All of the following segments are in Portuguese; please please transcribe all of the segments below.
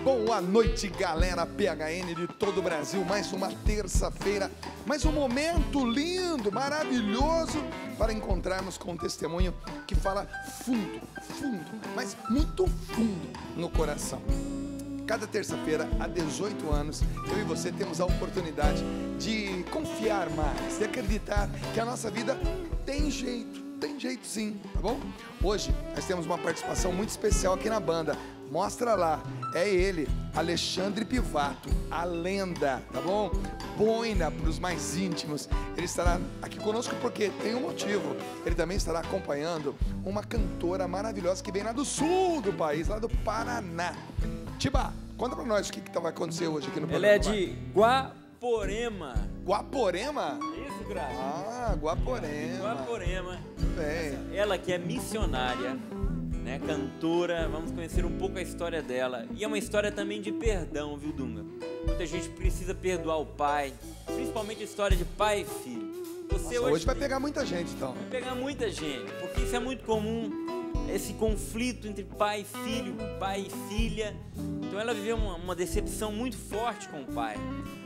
Boa noite, galera PHN de todo o Brasil. Mais uma terça-feira, mais um momento lindo, maravilhoso para encontrarmos com um testemunho que fala fundo, mas muito fundo no coração. Cada terça-feira, há 18 anos, eu e você temos a oportunidade de confiar mais, de acreditar que a nossa vida tem jeito sim, tá bom? Hoje nós temos uma participação muito especial aqui na banda. Mostra lá, é ele, Alexandre Pivato, a lenda, tá bom? Boina para os mais íntimos. Ele estará aqui conosco porque tem um motivo. Ele também estará acompanhando uma cantora maravilhosa que vem lá do sul do país, lá do Paraná. Tiba, conta pra nós o que vai acontecer hoje aqui no programa. Ela é de Guaporema. Guaporema? Isso, Graça. Ah, Guaporema. Guaporema. Bem. Ela que é missionária, né, cantora, vamos conhecer um pouco a história dela. E é uma história também de perdão, viu, Dunga? Muita gente precisa perdoar o pai, principalmente a história de pai e filho. Você hoje vai pegar muita gente, então. Vai pegar muita gente, porque isso é muito comum, esse conflito entre pai e filho, pai e filha. Então ela viveu uma decepção muito forte com o pai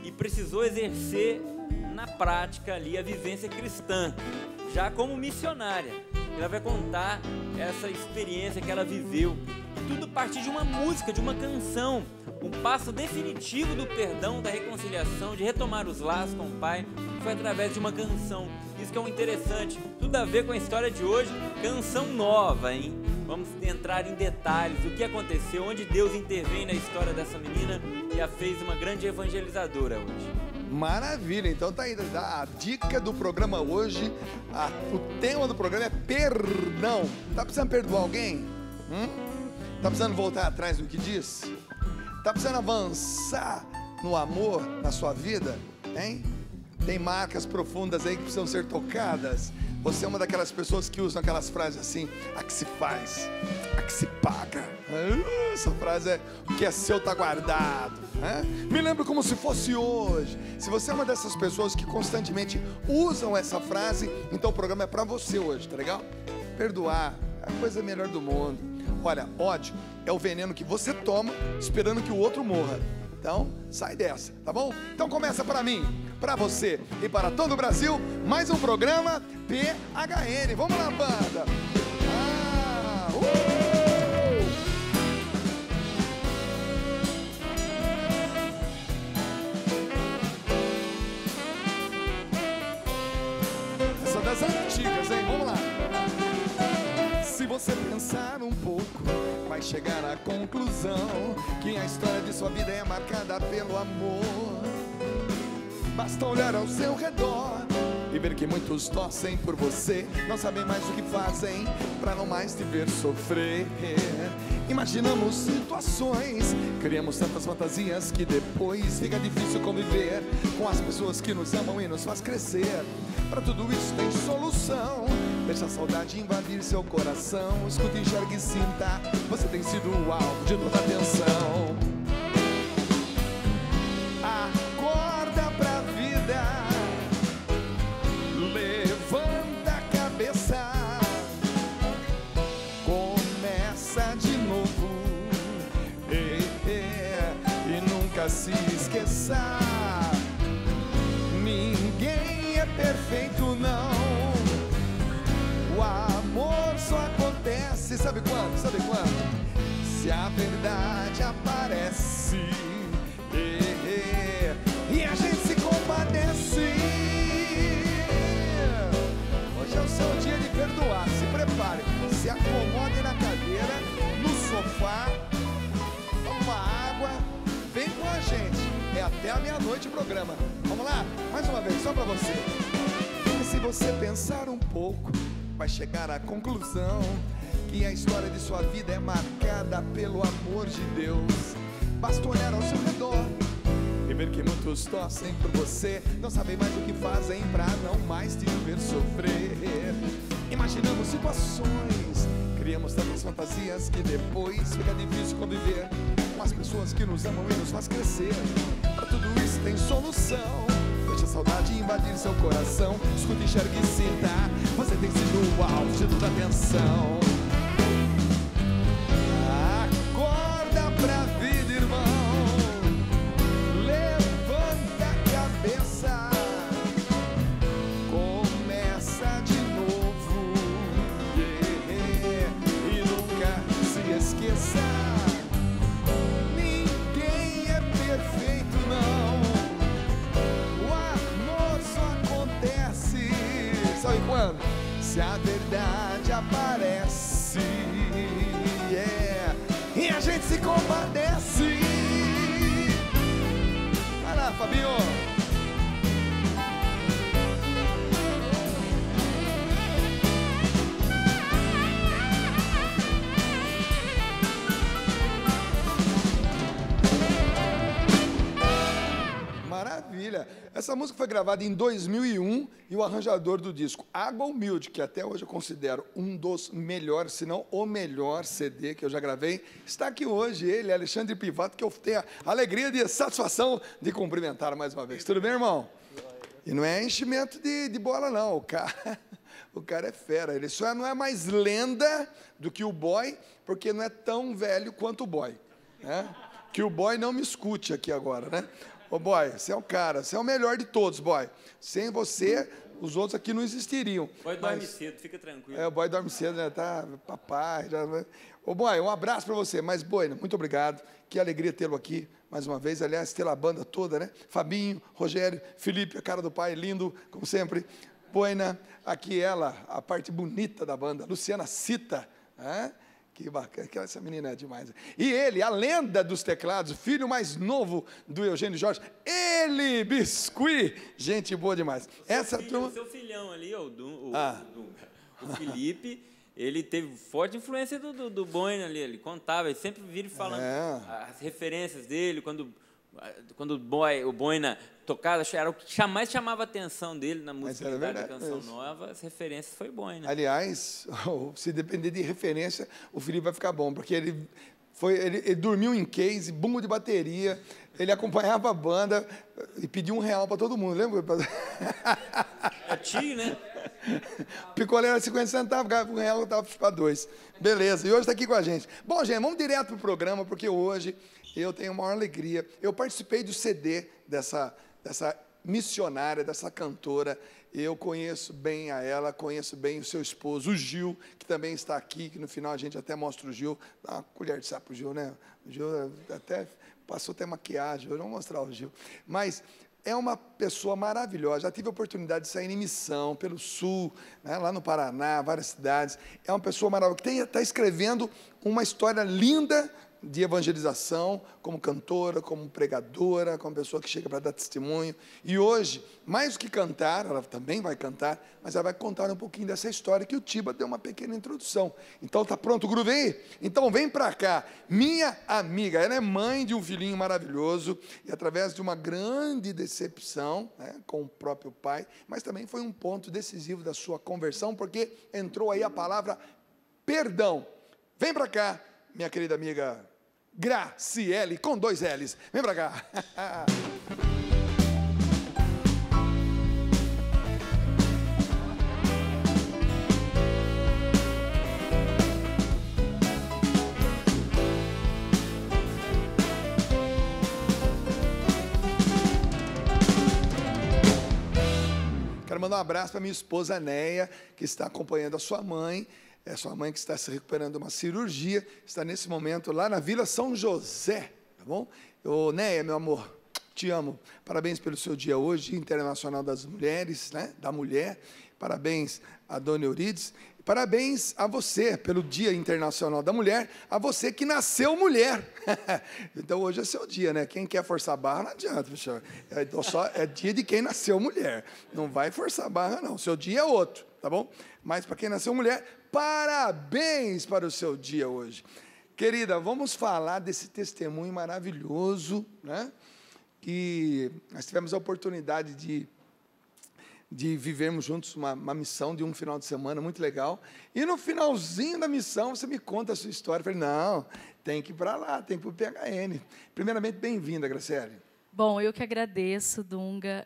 e precisou exercer na prática ali a vivência cristã, já como missionária. Ela vai contar essa experiência que ela viveu. E tudo a partir de uma música, de uma canção. Um passo definitivo do perdão, da reconciliação, de retomar os laços com o pai, foi através de uma canção. Isso que é um interessante. Tudo a ver com a história de hoje. Canção nova, hein? Vamos entrar em detalhes do que aconteceu, onde Deus intervém na história dessa menina e a fez uma grande evangelizadora hoje. Maravilha, então tá aí a dica do programa hoje, o tema do programa é perdão. Tá precisando perdoar alguém? Tá precisando voltar atrás do que disse? Tá precisando avançar no amor na sua vida? Hein? Tem marcas profundas aí que precisam ser tocadas? Você é uma daquelas pessoas que usam aquelas frases assim: a que se faz, a que se paga. Essa frase é: o que é seu tá guardado. Me lembro como se fosse hoje. Se você é uma dessas pessoas que constantemente usam essa frase, então o programa é pra você hoje, tá legal? Perdoar é a coisa melhor do mundo. Olha, ódio é o veneno que você toma esperando que o outro morra. Então, sai dessa, tá bom? Então começa para mim, para você e para todo o Brasil, mais um programa PHN. Vamos lá, banda! Essa é das antigas, hein? Vamos lá! Se você pensar um pouco, vai chegar à conclusão que a história de sua vida é marcada pelo amor. Basta olhar ao seu redor e ver que muitos torcem por você, não sabem mais o que fazem pra não mais te ver sofrer. Imaginamos situações, criamos tantas fantasias que depois fica difícil conviver com as pessoas que nos amam e nos faz crescer. Pra tudo isso tem solução. Deixa a saudade invadir seu coração. Escuta, enxergue e sinta, você tem sido o alvo de toda atenção. Acorda pra vida, levanta a cabeça, começa de novo, e nunca se esqueça, ninguém é perfeito não. O amor só acontece, sabe quando? Sabe quando? Se a verdade aparece e a gente se compadece. Hoje é o seu dia de perdoar, se prepare, se acomode na cadeira, no sofá, toma uma água, vem com a gente, é até a meia-noite o programa. Vamos lá? Mais uma vez, só pra você. E se você pensar um pouco, vai chegar à conclusão que a história de sua vida é marcada pelo amor de Deus. Basta olhar ao seu redor e ver que muitos torcem por você, não sabem mais o que fazem pra não mais te ver sofrer. Imaginamos situações, criamos tantas fantasias que depois fica difícil conviver com as pessoas que nos amam e nos faz crescer. Pra tudo isso tem solução. Deixa a saudade invadir seu coração. Escuta, enxergue e sinta, você tem sido o alvo de toda atenção. Acorda pra vida, irmão. tempestade aparece, e a gente se compadece. Vai lá, Fabinho. Maravilha! Essa música foi gravada em 2001 e o arranjador do disco, Água Humilde, que até hoje eu considero um dos melhores, se não o melhor CD que eu já gravei, está aqui hoje, ele, Alexandre Pivato, que eu tenho a alegria e a satisfação de cumprimentar mais uma vez. Tudo bem, irmão? E não é enchimento de bola, não. O cara é fera. Ele só não é mais lenda do que o boy, porque não é tão velho quanto o boy, né? Que o boy não me escute aqui agora, né? Ô, boy, você é o cara, você é o melhor de todos, boy. Sem você, os outros aqui não existiriam. O boy dorme cedo, fica tranquilo. O boy dorme cedo, né? Tá, papai. Já... Ô, boy, um abraço para você. Mas, boy, muito obrigado. Que alegria tê-lo aqui mais uma vez. Aliás, tê-lo a banda toda, né? Fabinho, Rogério, Felipe, a cara do pai, lindo, como sempre. Boina, aqui ela, a parte bonita da banda, Luciana Cita, né? Que bacana, essa menina é demais. E ele, a lenda dos teclados, o filho mais novo do Eugênio Jorge, ele, Biscuit, gente boa demais. O seu filhão ali, o Felipe, ele teve forte influência do Boina ali, ele contava, ele sempre vira falando as referências dele, quando o Boina tocava, era o que mais chamava a atenção dele na música da Canção Nova, as referências foi Boina. Aliás, se depender de referência, o Felipe vai ficar bom, porque ele dormiu em case, bumbo de bateria, ele acompanhava a banda e pediu R$1 para todo mundo, lembra? É tio, né? Picolé era 50 centavos, ganhava R$1, estava para 2. Beleza, e hoje está aqui com a gente. Bom, gente, vamos direto para o programa, porque hoje eu tenho a maior alegria. Eu participei do CD dessa missionária, dessa cantora. Eu conheço bem a ela, conheço bem o seu esposo, o Gil, que também está aqui, que no final a gente até mostra o Gil. Dá uma colher de sapo pro Gil, né? O Gil até passou até maquiagem, eu não vou mostrar o Gil. Mas é uma pessoa maravilhosa. Já tive a oportunidade de sair em missão pelo Sul, né, lá no Paraná, várias cidades. É uma pessoa maravilhosa, que está escrevendo uma história linda de evangelização, como cantora, como pregadora, como pessoa que chega para dar testemunho. E hoje, mais do que cantar, ela também vai cantar, mas ela vai contar um pouquinho dessa história que o Tiba deu uma pequena introdução. Então, tá pronto o groove aí? Então, vem para cá. Minha amiga, ela é mãe de um filhinho maravilhoso, e através de uma grande decepção, né, com o próprio pai, mas também foi um ponto decisivo da sua conversão, porque entrou aí a palavra perdão. Vem para cá, minha querida amiga Graciele, com 2 L's. Vem pra cá. Quero mandar um abraço para minha esposa Neia, que está acompanhando a sua mãe. É sua mãe que está se recuperando de uma cirurgia, está nesse momento lá na Vila São José, tá bom? Néia, meu amor, te amo. Parabéns pelo seu dia hoje, Dia Internacional das Mulheres, né? Da Mulher. Parabéns a Dona Eurides. Parabéns a você pelo Dia Internacional da Mulher, a você que nasceu mulher. Então hoje é seu dia, né? Quem quer forçar a barra, não adianta, bicho. É dia de quem nasceu mulher. Não vai forçar a barra, não. Seu dia é outro, tá bom? Mas para quem nasceu mulher, parabéns para o seu dia hoje. Querida, vamos falar desse testemunho maravilhoso, né? Que nós tivemos a oportunidade de vivermos juntos uma missão de um final de semana muito legal. E no finalzinho da missão, você me conta a sua história. Eu falei, não, tem que ir para lá, tem que ir para o PHN. Primeiramente, bem-vinda, Graciele. Bom, eu que agradeço, Dunga.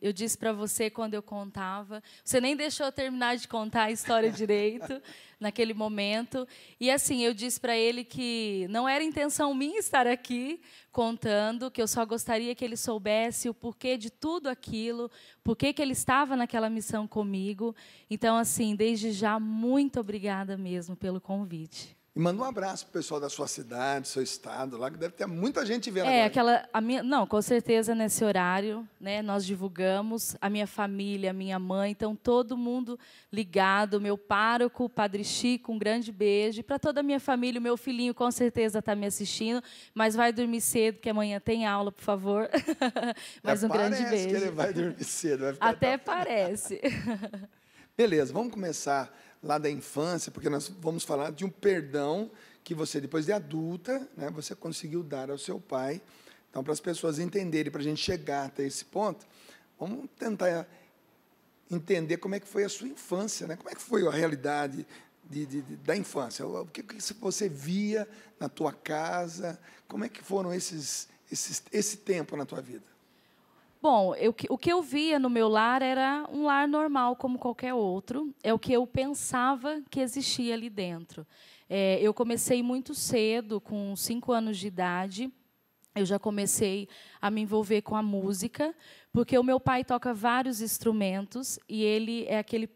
Eu disse para você quando eu contava, você nem deixou eu terminar de contar a história direito naquele momento. E assim, eu disse para ele que não era intenção minha estar aqui contando, que eu só gostaria que ele soubesse o porquê de tudo aquilo, porquê que ele estava naquela missão comigo. Então, assim, desde já, muito obrigada mesmo pelo convite. E manda um abraço para o pessoal da sua cidade, do seu estado, lá, que deve ter muita gente vendo agora. Não, com certeza nesse horário, né, nós divulgamos, a minha família, a minha mãe, então todo mundo ligado, meu pároco, o Padre Chico, um grande beijo. E para toda a minha família, o meu filhinho com certeza está me assistindo, mas vai dormir cedo, porque amanhã tem aula, por favor. Mas um grande beijo. Parece que ele vai dormir cedo. Vai ficar até parece. Beleza, vamos começar lá da infância, porque nós vamos falar de um perdão que você, depois de adulta, né, você conseguiu dar ao seu pai. Então, para as pessoas entenderem, para a gente chegar até esse ponto, vamos tentar entender como é que foi a sua infância, né? Como é que foi a realidade da infância? O que você via na tua casa? Como é que foram esse tempo na tua vida? Bom, o que eu via no meu lar era um lar normal, como qualquer outro. É o que eu pensava que existia ali dentro. Eu comecei muito cedo, com 5 anos de idade. Eu já comecei a me envolver com a música, porque o meu pai toca vários instrumentos e ele é aquele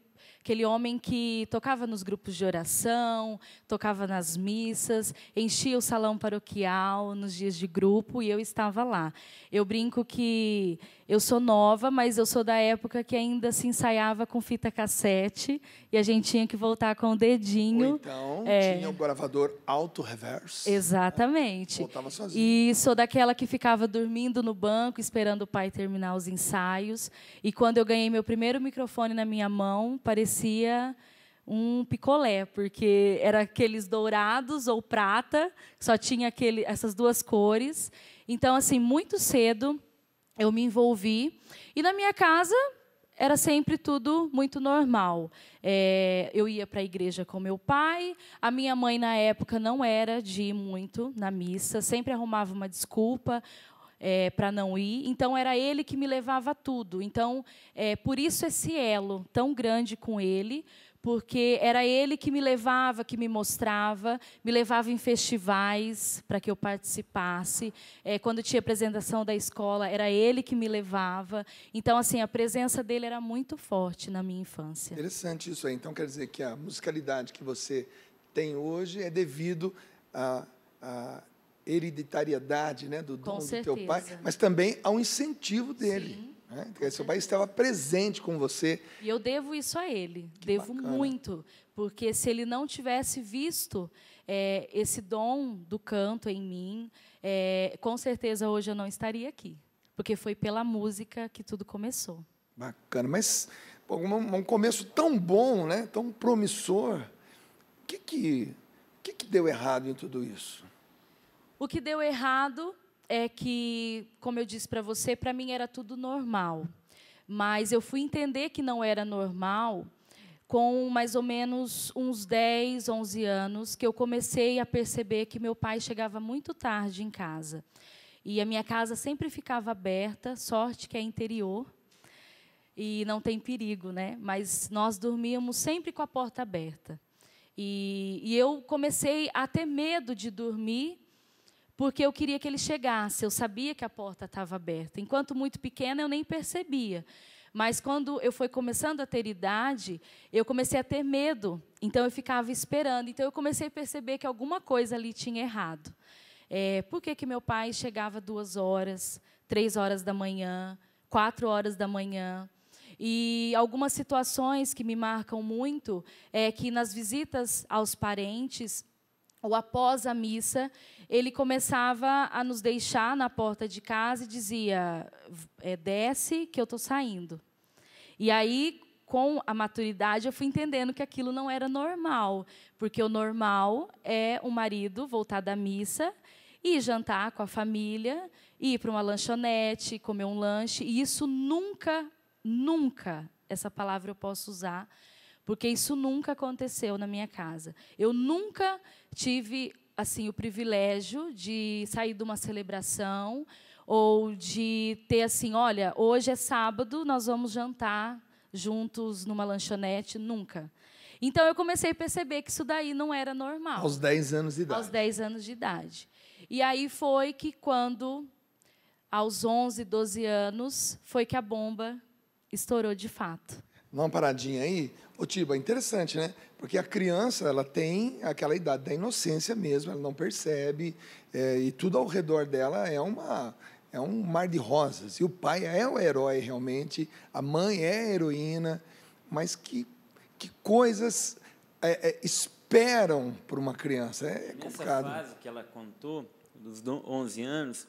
homem que tocava nos grupos de oração, tocava nas missas, enchia o salão paroquial nos dias de grupo e eu estava lá. Eu brinco que eu sou nova, mas eu sou da época que ainda se ensaiava com fita cassete e a gente tinha que voltar com o dedinho. Ou então tinha o gravador auto-reverse. Exatamente. Voltava sozinho. E sou daquela que ficava dormindo no banco, esperando o pai terminar os ensaios. E quando eu ganhei meu primeiro microfone na minha mão, parecia um picolé, porque era aqueles dourados ou prata, só tinha essas duas cores. Então, assim, muito cedo eu me envolvi. E na minha casa era sempre tudo muito normal. Eu ia para a igreja com meu pai. A minha mãe, na época, não era de ir muito na missa. Sempre arrumava uma desculpa para não ir. Então, era ele que me levava a tudo. Então, por isso esse elo tão grande com ele, porque era ele que me levava, que me mostrava, me levava em festivais para que eu participasse. Quando tinha apresentação da escola, era ele que me levava. Então, assim, a presença dele era muito forte na minha infância. Interessante isso aí. Então, quer dizer que a musicalidade que você tem hoje é devido à hereditariedade, né, do dom do teu pai, mas também ao incentivo dele. Sim. Porque seu pai estava presente com você. E eu devo isso a ele. Devo bacana. muito. Porque se ele não tivesse visto esse dom do canto em mim, com certeza hoje eu não estaria aqui. Porque foi pela música que tudo começou. Bacana. Mas um começo tão bom, né, tão promissor. O que deu errado em tudo isso? O que deu errado é que, como eu disse para você, para mim era tudo normal. Mas eu fui entender que não era normal com mais ou menos uns 10, 11 anos, que eu comecei a perceber que meu pai chegava muito tarde em casa. E a minha casa sempre ficava aberta, sorte que é interior, e não tem perigo, né? Mas nós dormíamos sempre com a porta aberta. E eu comecei a ter medo de dormir, porque eu queria que ele chegasse. Eu sabia que a porta estava aberta. Enquanto muito pequena, eu nem percebia. Mas, quando eu fui começando a ter idade, eu comecei a ter medo. Então, eu ficava esperando. Então, eu comecei a perceber que alguma coisa ali tinha errado. Por que meu pai chegava 2 horas, 3 horas da manhã, 4 horas da manhã? E algumas situações que me marcam muito é que, nas visitas aos parentes, ou após a missa, ele começava a nos deixar na porta de casa e dizia, desce que eu estou saindo. E aí, com a maturidade, eu fui entendendo que aquilo não era normal, porque o normal é o marido voltar da missa e jantar com a família, ir para uma lanchonete, comer um lanche, e isso nunca, essa palavra eu posso usar, porque isso nunca aconteceu na minha casa. Eu nunca tive assim o privilégio de sair de uma celebração ou de ter assim, olha, hoje é sábado, nós vamos jantar juntos numa lanchonete, nunca. Então, eu comecei a perceber que isso daí não era normal. Aos 10 anos de idade. Aos 10 anos de idade. E aí foi que, quando, aos 11, 12 anos, foi que a bomba estourou de fato. Dá uma paradinha aí. Ô, Tiba, é interessante, né? Porque a criança, ela tem aquela idade da inocência mesmo, ela não percebe, e tudo ao redor dela é um mar de rosas. E o pai é o herói, realmente, a mãe é a heroína, mas que coisas esperam por uma criança? É complicado. Nessa fase que ela contou, dos 11 anos,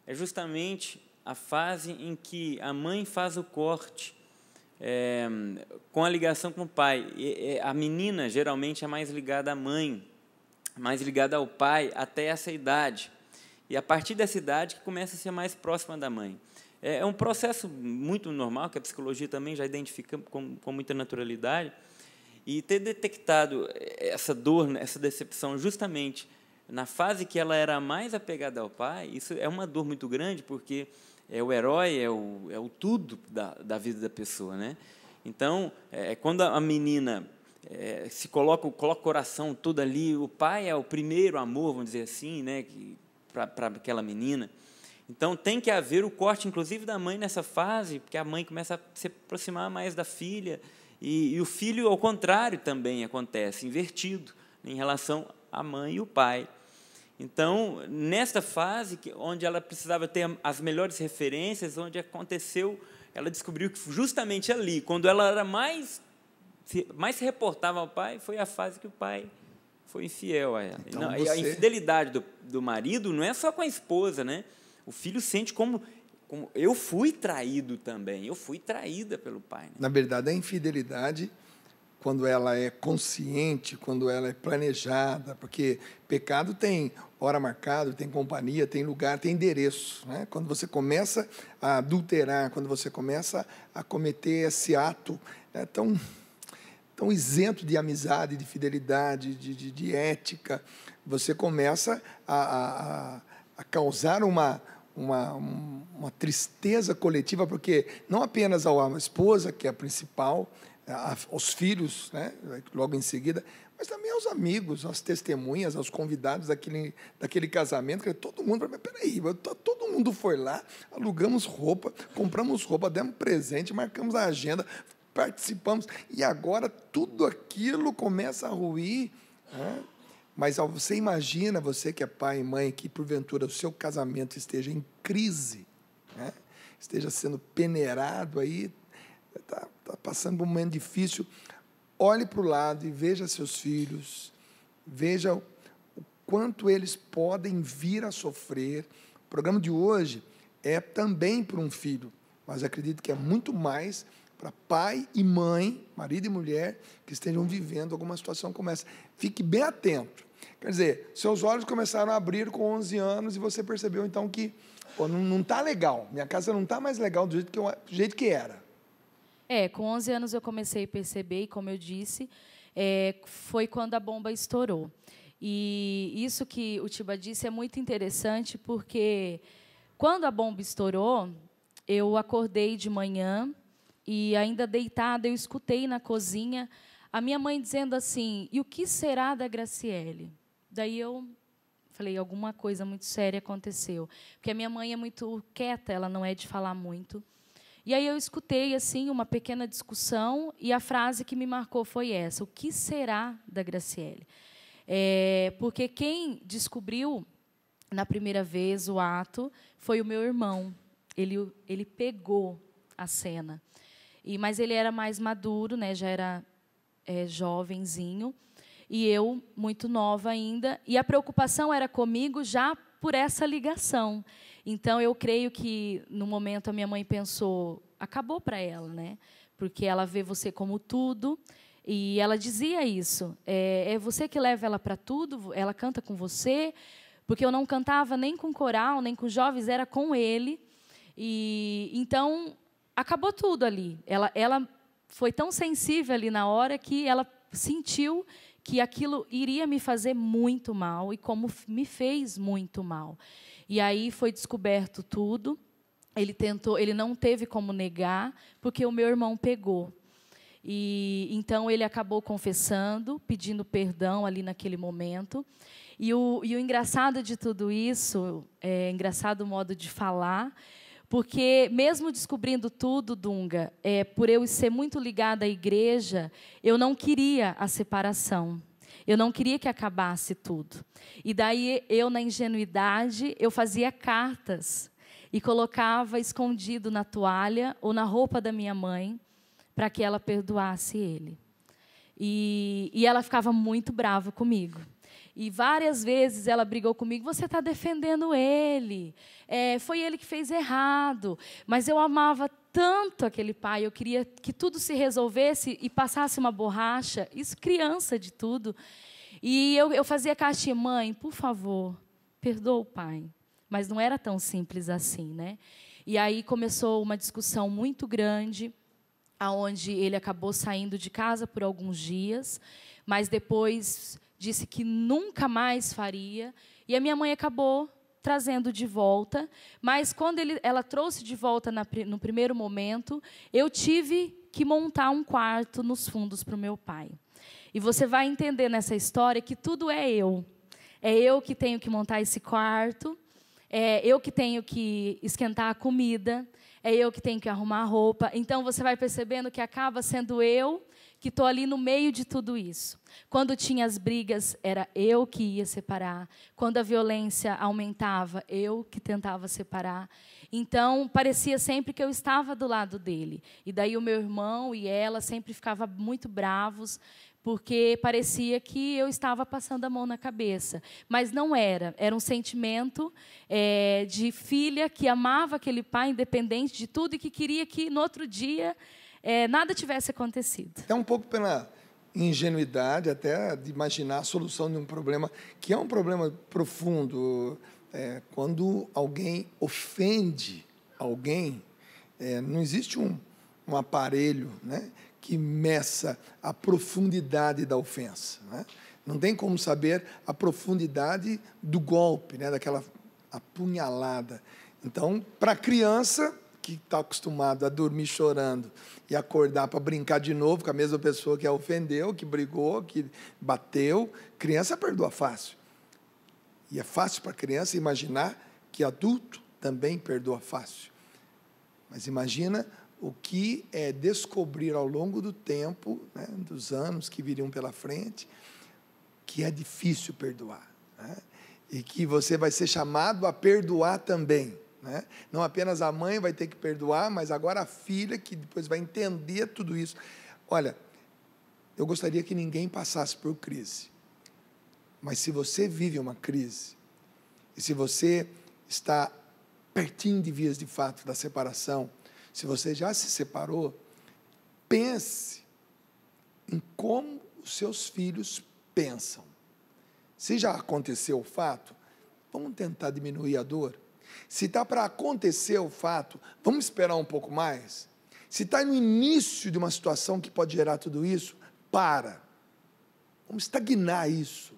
é justamente a fase em que a mãe faz o corte com a ligação com o pai. A menina, geralmente, é mais ligada à mãe, mais ligada ao pai, até essa idade. E, a partir dessa idade, que começa a ser mais próxima da mãe. É um processo muito normal, que a psicologia também já identifica com muita naturalidade. E ter detectado essa dor, essa decepção, justamente na fase que ela era mais apegada ao pai, isso é uma dor muito grande, porque é o herói, é o tudo da vida da pessoa, né? Então, quando a menina se coloca o coração todo ali, o pai é o primeiro amor, vamos dizer assim, né, para aquela menina. Então, tem que haver o corte, inclusive, da mãe nessa fase, porque a mãe começa a se aproximar mais da filha, e o filho, ao contrário, também acontece, invertido, em relação à mãe e o pai. Então, nesta fase, onde ela precisava ter as melhores referências, onde aconteceu, ela descobriu que justamente ali, quando ela era mais se reportava ao pai, foi a fase que o pai foi infiel a ela. Então, não, a infidelidade do marido não é só com a esposa, né? O filho sente como eu fui traído também, eu fui traída pelo pai. Né? Na verdade, a infidelidade, quando ela é consciente, quando ela é planejada, porque pecado tem hora marcada, tem companhia, tem lugar, tem endereço. Né? Quando você começa a adulterar, quando você começa a cometer esse ato tão isento de amizade, de fidelidade, de ética, você começa a causar uma tristeza coletiva, porque não apenas a esposa, que é a principal, aos filhos, né, logo em seguida, mas também aos amigos, às testemunhas, aos convidados daquele casamento, que todo mundo, peraí, todo mundo foi lá, alugamos roupa, compramos roupa, demos presente, marcamos a agenda, participamos, e agora tudo aquilo começa a ruir, né? Mas você imagina, você que é pai e mãe, que porventura o seu casamento esteja em crise, né? Esteja sendo peneirado aí, está passando por um momento difícil, olhe para o lado e veja seus filhos, veja o quanto eles podem vir a sofrer. O programa de hoje é também para um filho, mas acredito que é muito mais para pai e mãe, marido e mulher, que estejam vivendo alguma situação como essa. Fique bem atento. Quer dizer, seus olhos começaram a abrir com 11 anos e você percebeu, então, que não está legal. Minha casa não está mais legal do jeito que era. Com 11 anos eu comecei a perceber, e como eu disse, foi quando a bomba estourou. E isso que o Tiba disse é muito interessante, porque quando a bomba estourou, eu acordei de manhã e, ainda deitada, eu escutei na cozinha a minha mãe dizendo assim: e o que será da Graciele? Daí eu falei, alguma coisa muito séria aconteceu. Porque a minha mãe é muito quieta, ela não é de falar muito. E aí eu escutei assim uma pequena discussão, e a frase que me marcou foi essa: o que será da Graciele? Porque quem descobriu na primeira vez o ato foi o meu irmão. Ele pegou a cena. Mas ele era mais maduro, né, já era jovenzinho, e eu muito nova ainda, e a preocupação era comigo já por essa ligação. Então, eu creio que, no momento, a minha mãe pensou, acabou para ela, né? Porque ela vê você como tudo, e ela dizia isso, é você que leva ela para tudo, ela canta com você, porque eu não cantava nem com coral, nem com jovens, era com ele. E então, acabou tudo ali. Ela foi tão sensível ali na hora que ela sentiu que aquilo iria me fazer muito mal, e como me fez muito mal. E aí foi descoberto tudo. Ele não teve como negar, porque o meu irmão pegou. E então ele acabou confessando, pedindo perdão ali naquele momento. E o engraçado de tudo isso, engraçado o modo de falar, Porque, mesmo descobrindo tudo, Dunga, por eu ser muito ligada à igreja, eu não queria a separação. Eu não queria que acabasse tudo. E daí, eu, na ingenuidade, eu fazia cartas e colocava escondido na toalha ou na roupa da minha mãe para que ela perdoasse ele. E ela ficava muito brava comigo. E várias vezes ela brigou comigo, você está defendendo ele, foi ele que fez errado. Mas eu amava tanto aquele pai, eu queria que tudo se resolvesse e passasse uma borracha, isso criança de tudo. E eu fazia caixinha, mãe, por favor, perdoa o pai. Mas não era tão simples assim, né? E aí começou uma discussão muito grande, onde ele acabou saindo de casa por alguns dias, mas depois disse que nunca mais faria, e a minha mãe acabou trazendo de volta, mas quando ela trouxe de volta no primeiro momento, eu tive que montar um quarto nos fundos para o meu pai. E você vai entender nessa história que tudo é eu. É eu que tenho que montar esse quarto, é eu que tenho que esquentar a comida, é eu que tenho que arrumar a roupa. Então, você vai percebendo que acaba sendo eu que estou ali no meio de tudo isso. Quando tinha as brigas, era eu que ia separar. Quando a violência aumentava, eu que tentava separar. Então, parecia sempre que eu estava do lado dele. E daí o meu irmão e ela sempre ficavam muito bravos, porque parecia que eu estava passando a mão na cabeça. Mas não era. Era um sentimento de filha que amava aquele pai, independente de tudo, e que queria que, no outro dia, nada tivesse acontecido. É um pouco pela ingenuidade até de imaginar a solução de um problema, que é um problema profundo. Quando alguém ofende alguém, não existe um aparelho, né, que meça a profundidade da ofensa, né? Não tem como saber a profundidade do golpe, né, daquela apunhalada. Então, para a criança que está acostumado a dormir chorando e acordar para brincar de novo com a mesma pessoa que a ofendeu, que brigou, que bateu, criança perdoa fácil. E é fácil para a criança imaginar que adulto também perdoa fácil. Mas imagina o que é descobrir ao longo do tempo, né, dos anos que viriam pela frente, que é difícil perdoar, né? E que você vai ser chamado a perdoar também, né? Não apenas a mãe vai ter que perdoar, mas agora a filha, que depois vai entender tudo isso. Olha, eu gostaria que ninguém passasse por crise, mas se você vive uma crise, e se você está pertinho de vias de fato da separação, se você já se separou, pense em como os seus filhos pensam. Se já aconteceu o fato, vamos tentar diminuir a dor. Se está para acontecer o fato, vamos esperar um pouco mais. Se está no início de uma situação que pode gerar tudo isso, para. Vamos estagnar isso.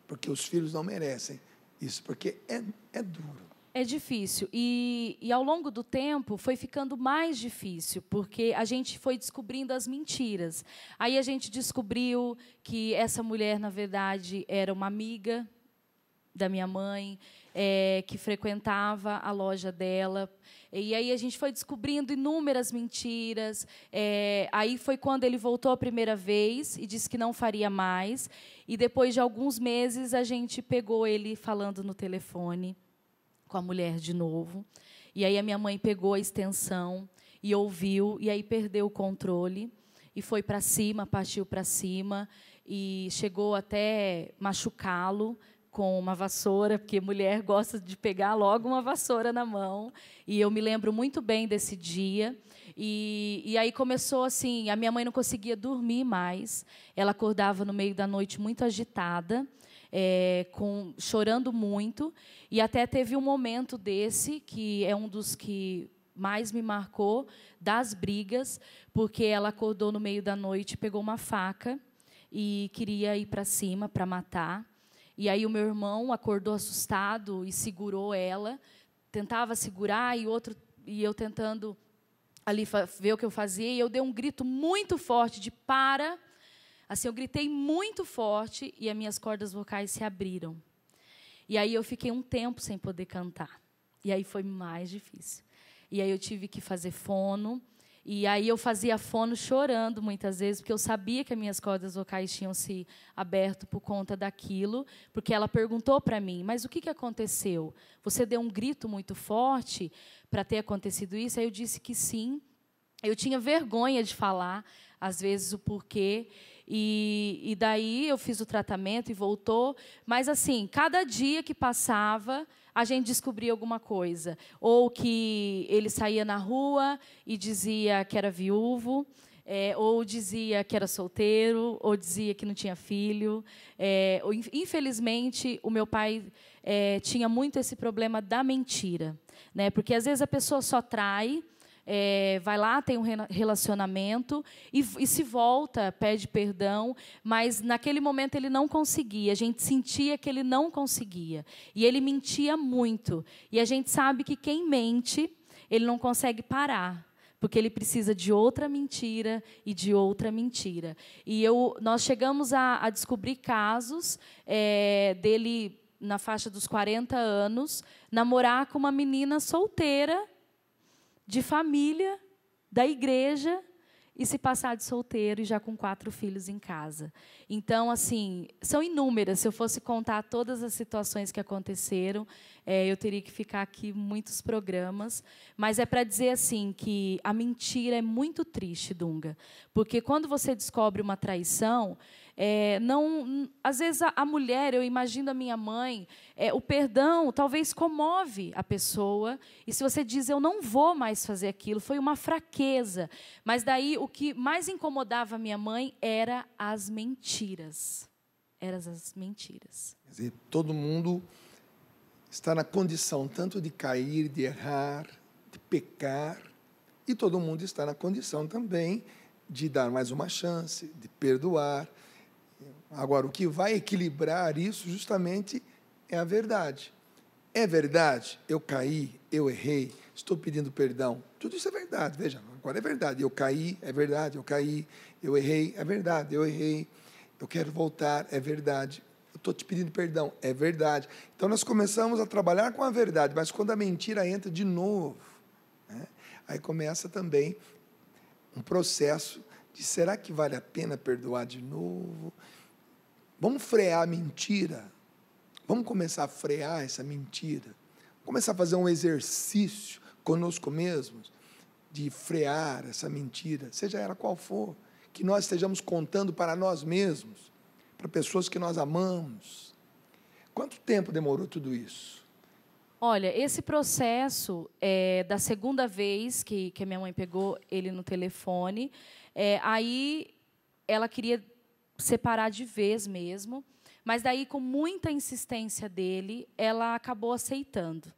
Porque os filhos não merecem isso, porque é duro. É difícil. E ao longo do tempo foi ficando mais difícil, porque a gente foi descobrindo as mentiras. Aí a gente descobriu que essa mulher, na verdade, era uma amiga da minha mãe, que frequentava a loja dela. E aí a gente foi descobrindo inúmeras mentiras. Aí foi quando ele voltou a primeira vez e disse que não faria mais. E depois de alguns meses, a gente pegou ele falando no telefone com a mulher de novo. E aí a minha mãe pegou a extensão e ouviu, e aí perdeu o controle e foi para cima, partiu para cima e chegou até machucá-lo com uma vassoura, porque mulher gosta de pegar logo uma vassoura na mão. E eu me lembro muito bem desse dia. E aí começou assim, a minha mãe não conseguia dormir mais. Ela acordava no meio da noite muito agitada, chorando muito. E até teve um momento desse, que é um dos que mais me marcou, das brigas, porque ela acordou no meio da noite, pegou uma faca e queria ir para cima para matar. E aí o meu irmão acordou assustado e segurou ela, tentava segurar, e eu tentando ali ver o que eu fazia, e eu dei um grito muito forte de para. Assim, eu gritei muito forte e as minhas cordas vocais se abriram. E aí eu fiquei um tempo sem poder cantar. E aí foi mais difícil. e aí eu tive que fazer fono. E aí eu fazia fono chorando muitas vezes, porque eu sabia que as minhas cordas vocais tinham se aberto por conta daquilo, porque ela perguntou para mim, mas o que aconteceu? Você deu um grito muito forte para ter acontecido isso? Aí eu disse que sim. Eu tinha vergonha de falar, às vezes, o porquê. E daí eu fiz o tratamento e voltou. Mas, assim, cada dia que passava, a gente descobria alguma coisa. Ou que ele saía na rua e dizia que era viúvo, ou dizia que era solteiro, ou dizia que não tinha filho. Infelizmente, o meu pai tinha muito esse problema da mentira, né? Porque, às vezes, a pessoa só trai, vai lá, tem um relacionamento e se volta, pede perdão, mas naquele momento ele não conseguia, a gente sentia que ele não conseguia. E ele mentia muito. E a gente sabe que quem mente, ele não consegue parar, porque ele precisa de outra mentira e de outra mentira. E nós chegamos a descobrir casos dele, na faixa dos 40 anos, namorar com uma menina solteira, de família, da igreja, e se passar de solteiro e já com 4 filhos em casa. Então, assim, são inúmeras. Se eu fosse contar todas as situações que aconteceram, eu teria que ficar aqui muitos programas. Mas é para dizer assim que a mentira é muito triste, Dunga, porque quando você descobre uma traição, às vezes a mulher, eu imagino a minha mãe, o perdão talvez comove a pessoa, e se você diz, eu não vou mais fazer aquilo, foi uma fraqueza. Mas daí o que mais incomodava a minha mãe era as mentiras. Eram as mentiras. Quer dizer, todo mundo está na condição tanto de cair, de errar, de pecar, e todo mundo está na condição também de dar mais uma chance, de perdoar. Agora, o que vai equilibrar isso justamente é a verdade. É verdade, eu caí, eu errei, estou pedindo perdão. Tudo isso é verdade, veja, agora é verdade. Eu caí, é verdade, eu caí, eu errei, é verdade, eu errei. Eu quero voltar, é verdade. Eu estou te pedindo perdão, é verdade. Então, nós começamos a trabalhar com a verdade, mas quando a mentira entra de novo, né, aí começa também um processo de será que vale a pena perdoar de novo? Vamos frear a mentira. Vamos começar a frear essa mentira. Vamos começar a fazer um exercício conosco mesmos de frear essa mentira, seja ela qual for, que nós estejamos contando para nós mesmos, para pessoas que nós amamos. Quanto tempo demorou tudo isso? Olha, esse processo, da segunda vez que a minha mãe pegou ele no telefone, aí ela queria separar de vez mesmo, mas daí, com muita insistência dele, ela acabou aceitando.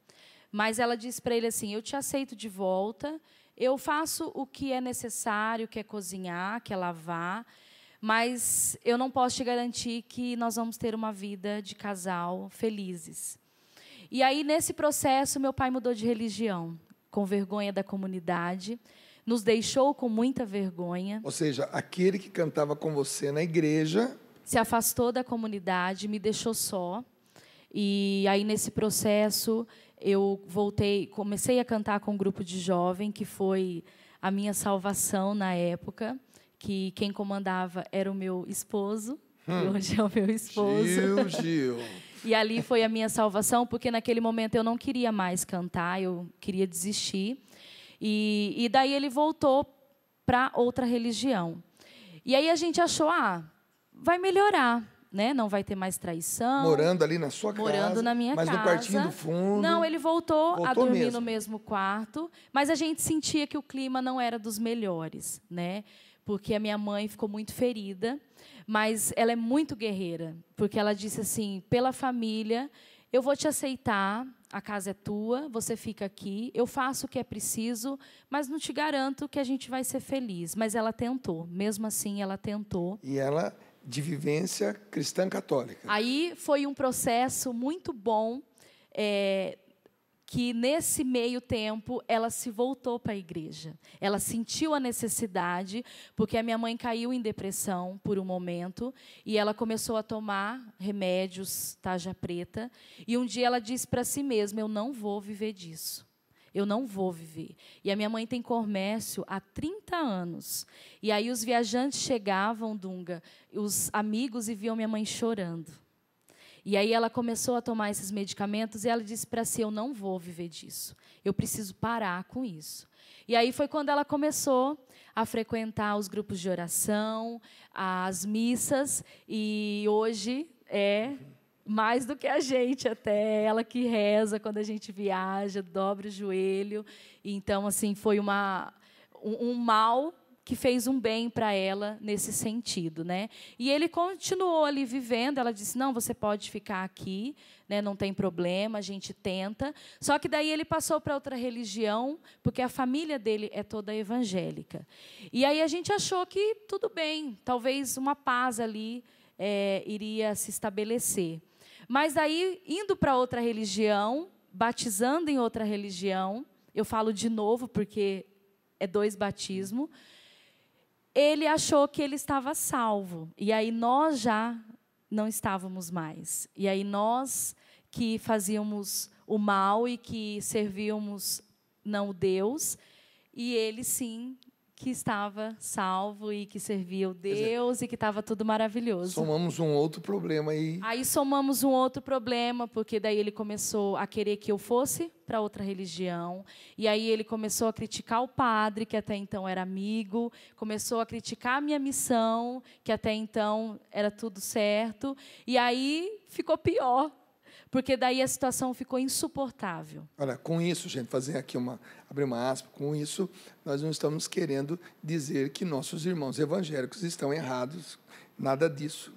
Mas ela disse para ele assim, eu te aceito de volta, eu faço o que é necessário, que é cozinhar, que é lavar, mas eu não posso te garantir que nós vamos ter uma vida de casal felizes. E aí, nesse processo, meu pai mudou de religião, com vergonha da comunidade, nos deixou com muita vergonha. Ou seja, aquele que cantava com você na igreja se afastou da comunidade, me deixou só. E aí, nesse processo, eu comecei a cantar com um grupo de jovem, que foi a minha salvação na época, que quem comandava era o meu esposo, que hoje é o meu esposo. Gil. E ali foi a minha salvação, porque naquele momento eu não queria mais cantar, eu queria desistir. E daí ele voltou para outra religião. E aí a gente achou, vai melhorar, né? Não vai ter mais traição. Morando ali na sua casa. Morando na minha casa. Mas no quartinho do fundo. Não, ele voltou a dormir mesmo no mesmo quarto, mas a gente sentia que o clima não era dos melhores, né? Porque a minha mãe ficou muito ferida, mas ela é muito guerreira, porque ela disse assim, pela família, eu vou te aceitar, a casa é tua, você fica aqui, eu faço o que é preciso, mas não te garanto que a gente vai ser feliz. Mas ela tentou, mesmo assim ela tentou. E ela, de vivência cristã católica. Aí foi um processo muito bom, que nesse meio tempo ela se voltou para a igreja. Ela sentiu a necessidade, porque a minha mãe caiu em depressão por um momento, e ela começou a tomar remédios, tarja preta, e um dia ela disse para si mesma, eu não vou viver disso. eu não vou viver. E a minha mãe tem comércio há 30 anos. E aí os viajantes chegavam, Dunga, os amigos, e viam minha mãe chorando. E aí ela começou a tomar esses medicamentos e ela disse para si, eu não vou viver disso. Eu preciso parar com isso. E aí foi quando ela começou a frequentar os grupos de oração, as missas, e hoje é mais do que a gente até, ela que reza quando a gente viaja, dobra o joelho. Então, assim, foi um mal que fez um bem para ela nesse sentido, né? E ele continuou ali vivendo. Ela disse, não, você pode ficar aqui, né? Não tem problema, a gente tenta. Só que daí ele passou para outra religião, porque a família dele é toda evangélica. E aí a gente achou que tudo bem, talvez uma paz ali iria se estabelecer. Mas daí, indo para outra religião, batizando em outra religião, eu falo de novo porque é 2 batismos, ele achou que ele estava salvo. E aí nós já não estávamos mais. E aí nós que fazíamos o mal e que servíamos não Deus, e ele sim que estava salvo e que servia o Deus e que estava tudo maravilhoso. Somamos um outro problema aí. Aí somamos um outro problema, porque daí ele começou a querer que eu fosse para outra religião, e aí ele começou a criticar o padre, que até então era amigo, começou a criticar a minha missão, que até então era tudo certo, e aí ficou pior, porque daí a situação ficou insuportável. Olha, com isso, gente, abrir uma aspa, com isso, nós não estamos querendo dizer que nossos irmãos evangélicos estão errados, nada disso.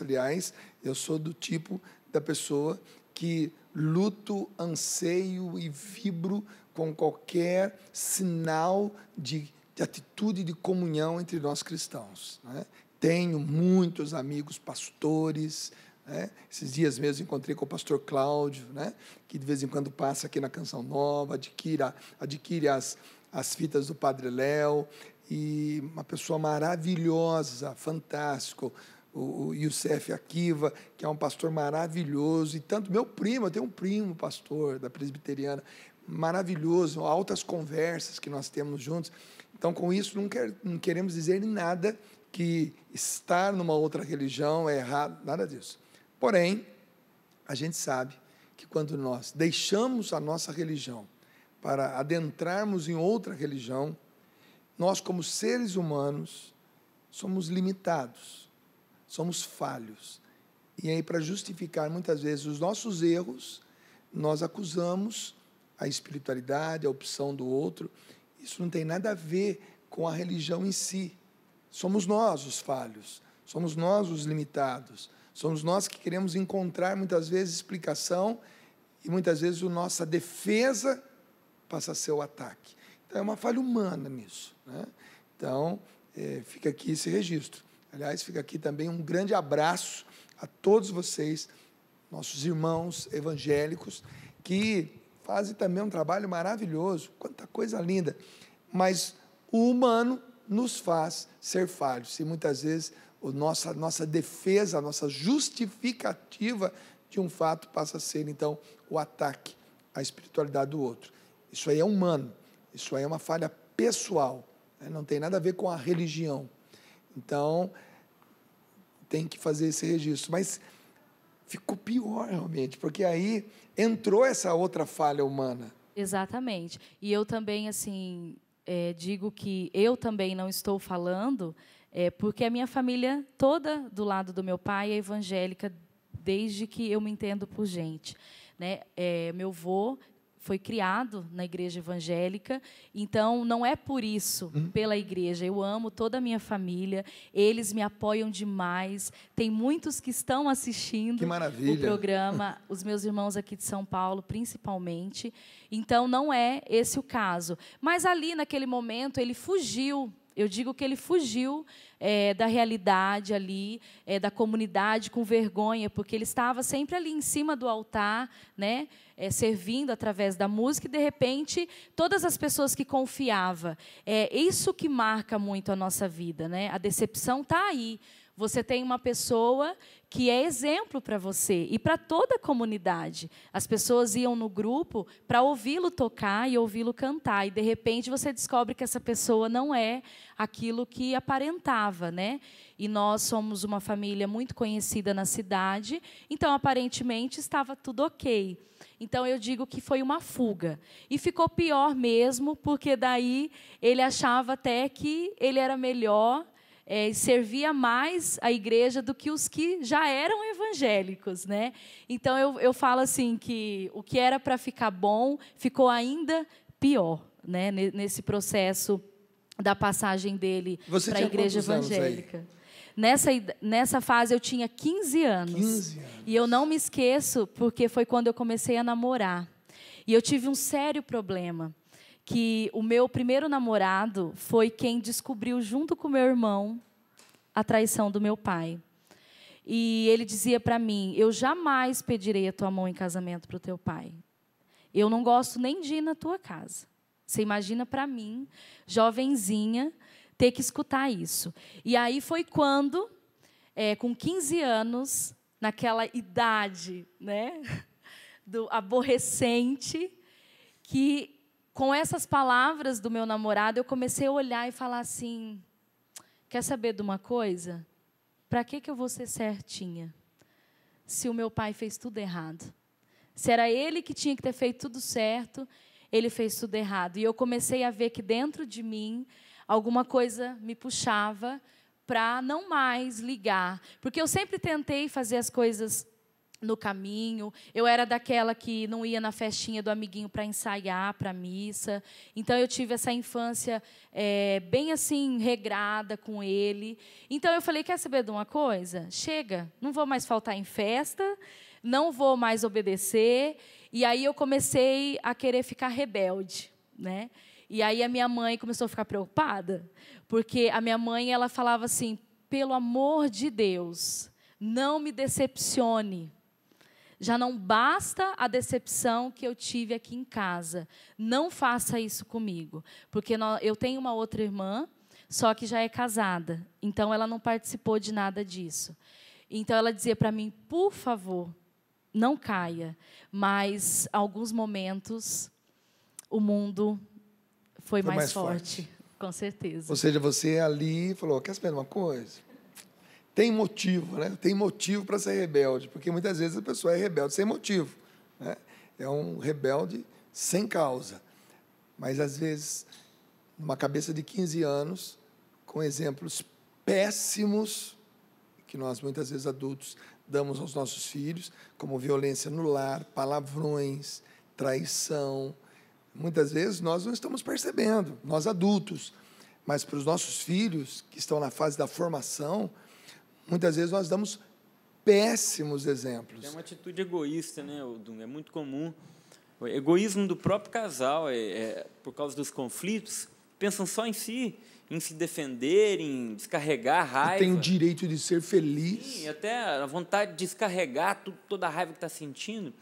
Aliás, eu sou do tipo da pessoa que luto, anseio e vibro com qualquer sinal de atitude de comunhão entre nós cristãos, né? Tenho muitos amigos pastores, né? Esses dias mesmo encontrei com o pastor Cláudio, né? Que de vez em quando passa aqui na Canção Nova, adquire as fitas do Padre Léo, e uma pessoa maravilhosa, fantástico, o Youssef Akiva, que é um pastor maravilhoso, e tanto meu primo, eu tenho um primo pastor da presbiteriana, maravilhoso, altas conversas que nós temos juntos. Então, com isso, não queremos dizer nada que estar numa outra religião é errado, nada disso. Porém, a gente sabe que quando nós deixamos a nossa religião para adentrarmos em outra religião, nós, como seres humanos, somos limitados, somos falhos. E aí, para justificar muitas vezes os nossos erros, nós acusamos a espiritualidade, a opção do outro. Isso não tem nada a ver com a religião em si. Somos nós os falhos, somos nós os limitados, somos nós que queremos encontrar muitas vezes explicação, e muitas vezes a nossa defesa passa a ser o ataque. Então é uma falha humana nisso, né? Então fica aqui esse registro. Aliás, fica aqui também um grande abraço a todos vocês, nossos irmãos evangélicos, que fazem também um trabalho maravilhoso, quanta coisa linda, mas o humano nos faz ser falhos, e muitas vezes a nossa defesa, a nossa justificativa de um fato passa a ser, então, o ataque à espiritualidade do outro. Isso aí é humano, isso aí é uma falha pessoal, né? Não tem nada a ver com a religião. Então, tem que fazer esse registro. Mas ficou pior, realmente, porque aí entrou essa outra falha humana. Exatamente. E eu também, assim, digo que eu também não estou falando, porque a minha família toda, do lado do meu pai, é evangélica, desde que eu me entendo por gente, né? Meu avô foi criado na igreja evangélica, então não é por isso, pela igreja. Eu amo toda a minha família, eles me apoiam demais. Tem muitos que estão assistindo o programa, os meus irmãos aqui de São Paulo, principalmente. Então, não é esse o caso. Mas ali, naquele momento, ele fugiu. Eu digo que ele fugiu da realidade ali, da comunidade, com vergonha, porque ele estava sempre ali em cima do altar, né, servindo através da música, e, de repente, todas as pessoas que confiavam. É isso que marca muito a nossa vida, né? A decepção está aí. você tem uma pessoa que é exemplo para você e para toda a comunidade. As pessoas iam no grupo para ouvi-lo tocar e ouvi-lo cantar, e de repente você descobre que essa pessoa não é aquilo que aparentava, né? E nós somos uma família muito conhecida na cidade, então aparentemente estava tudo ok. Então eu digo que foi uma fuga. E ficou pior mesmo, porque daí ele achava até que ele era melhor, servia mais a igreja do que os que já eram evangélicos, né? Então eu falo assim que o que era para ficar bom ficou ainda pior, né? Nesse processo da passagem dele para a igreja evangélica. Nessa fase eu tinha 15 anos. 15 anos. E eu não me esqueço, porque foi quando eu comecei a namorar. E eu tive um sério problema, que o meu primeiro namorado foi quem descobriu, junto com o meu irmão, a traição do meu pai. E ele dizia para mim: eu jamais pedirei a tua mão em casamento para o teu pai. Eu não gosto nem de ir na tua casa. Você imagina para mim, jovenzinha, ter que escutar isso. E aí foi quando, com 15 anos, naquela idade, né, do aborrecente, que com essas palavras do meu namorado, eu comecei a olhar e falar assim: quer saber de uma coisa? Para que eu vou ser certinha, se o meu pai fez tudo errado? Se era ele que tinha que ter feito tudo certo, ele fez tudo errado. E eu comecei a ver que dentro de mim alguma coisa me puxava para não mais ligar. Porque eu sempre tentei fazer as coisas no caminho. Eu era daquela que não ia na festinha do amiguinho para ensaiar para a missa. Então eu tive essa infância bem assim, regrada com ele. Então eu falei: quer saber de uma coisa? Chega, não vou mais faltar em festa, não vou mais obedecer. E aí eu comecei a querer ficar rebelde, né? E aí a minha mãe começou a ficar preocupada, porque a minha mãe, ela falava assim: pelo amor de Deus, não me decepcione. Já não basta a decepção que eu tive aqui em casa. Não faça isso comigo. Porque eu tenho uma outra irmã, só que já é casada. Então, ela não participou de nada disso. Então, ela dizia para mim: por favor, não caia. Mas, alguns momentos, o mundo foi mais forte. Com certeza. Ou seja, você ali falou: quer saber uma coisa? Tem motivo, né? Tem motivo para ser rebelde, porque muitas vezes a pessoa é rebelde sem motivo, né? É um rebelde sem causa. Mas, às vezes, numa cabeça de 15 anos, com exemplos péssimos, que nós, muitas vezes, adultos, damos aos nossos filhos, como violência no lar, palavrões, traição. Muitas vezes, nós não estamos percebendo, nós adultos, mas para os nossos filhos, que estão na fase da formação, muitas vezes nós damos péssimos exemplos. É uma atitude egoísta, né, Dunga? É muito comum. O egoísmo do próprio casal, por causa dos conflitos, pensam só em si, em se defender, em descarregar a raiva. Tem o direito de ser feliz. Sim, até a vontade de descarregar toda a raiva que está sentindo.